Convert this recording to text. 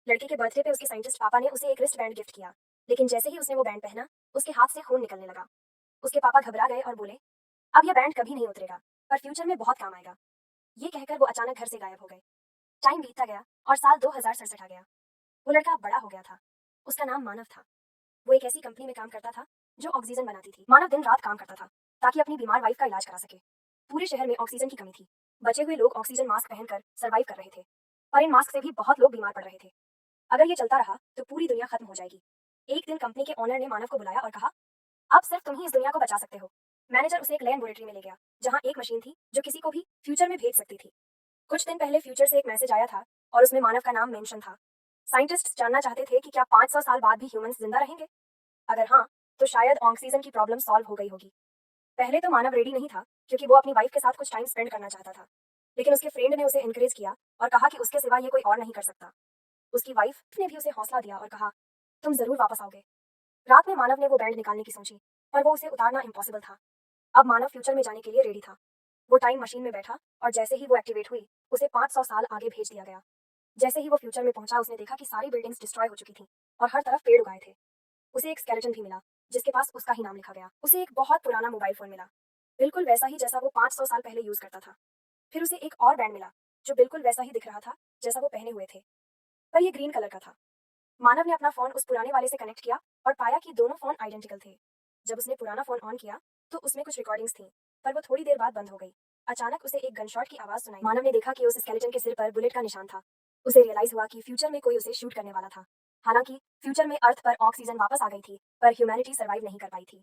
लड़के के बर्थडे पे उसके साइंटिस्ट पापा ने उसे एक रिस्ट बैंड गिफ्ट किया, लेकिन जैसे ही उसने वो बैंड पहना, उसके हाथ से खून निकलने लगा। उसके पापा घबरा गए और बोले, अब यह बैंड कभी नहीं उतरेगा, पर फ्यूचर में बहुत काम आएगा। ये कहकर वो अचानक घर से गायब हो गए। टाइम बीतता गया और साल 2067 आ गया। वो लड़का बड़ा हो गया था। उसका नाम मानव था। वो एक ऐसी कंपनी में काम करता था जो ऑक्सीजन बनाती थी। मानव दिन रात काम करता था ताकि अपनी बीमार वाइफ का इलाज करा सके। पूरे शहर में ऑक्सीजन की कमी थी। बचे हुए लोग ऑक्सीजन मास्क पहनकर सरवाइव कर रहे थे, और इन मास्क से भी बहुत लोग बीमार पड़ रहे थे। अगर ये चलता रहा तो पूरी दुनिया खत्म हो जाएगी। एक दिन कंपनी के ओनर ने मानव को बुलाया और कहा, अब सिर्फ तुम ही इस दुनिया को बचा सकते हो। मैनेजर उसे एक लैबोरेटरी में ले गया जहाँ एक मशीन थी जो किसी को भी फ्यूचर में भेज सकती थी। कुछ दिन पहले फ्यूचर से एक मैसेज आया था और उसमें मानव का नाम मेंशन था। साइंटिस्ट्स जानना चाहते थे कि क्या 500 साल बाद भी ह्यूमंस जिंदा रहेंगे। अगर हाँ, तो शायद ऑक्सीजन की प्रॉब्लम सॉल्व हो गई होगी। पहले तो मानव रेडी नहीं था, क्योंकि वो अपनी वाइफ के साथ कुछ टाइम स्पेंड करना चाहता था। लेकिन उसके फ्रेंड ने उसे एनकरेज किया और कहा कि उसके सिवा ये कोई और नहीं कर सकता। उसकी वाइफ ने भी उसे हौसला दिया और कहा, तुम जरूर वापस आओगे। रात में मानव ने वो बैंड निकालने की सोची, पर वो उसे उतारना इम्पॉसिबल था। अब मानव फ्यूचर में जाने के लिए रेडी था। वो टाइम मशीन में बैठा और जैसे ही वो एक्टिवेट हुई, उसे 500 साल आगे भेज दिया गया। जैसे ही वो फ्यूचर में पहुंचा, उसने देखा कि सारी बिल्डिंग्स डिस्ट्रॉय हो चुकी थी और हर तरफ पेड़ उगाए थे। उसे एक स्केलेटन भी मिला जिसके पास उसका ही नाम लिखा गया। उसे एक बहुत पुराना मोबाइल फोन मिला, बिल्कुल वैसा ही जैसा वो 500 साल पहले यूज करता था। फिर उसे एक और बैंड मिला जो बिल्कुल वैसा ही दिख रहा था जैसा वो पहने हुए थे, पर ये ग्रीन कलर का था। मानव ने अपना फोन उस पुराने वाले से कनेक्ट किया और पाया कि दोनों फोन आइडेंटिकल थे। जब उसने पुराना फोन ऑन किया तो उसमें कुछ रिकॉर्डिंग्स थी, पर वो थोड़ी देर बाद बंद हो गई। अचानक उसे एक गनशॉट की आवाज सुनाई। मानव ने देखा कि उस स्केलेटन के सिर पर बुलेट का निशान था। उसे रियलाइज हुआ कि फ्यूचर में कोई उसे शूट करने वाला था। हालांकि फ्यूचर में अर्थ पर ऑक्सीजन वापस आ गई थी, पर ह्यूमैनिटी सर्वाइव नहीं कर पाई थी।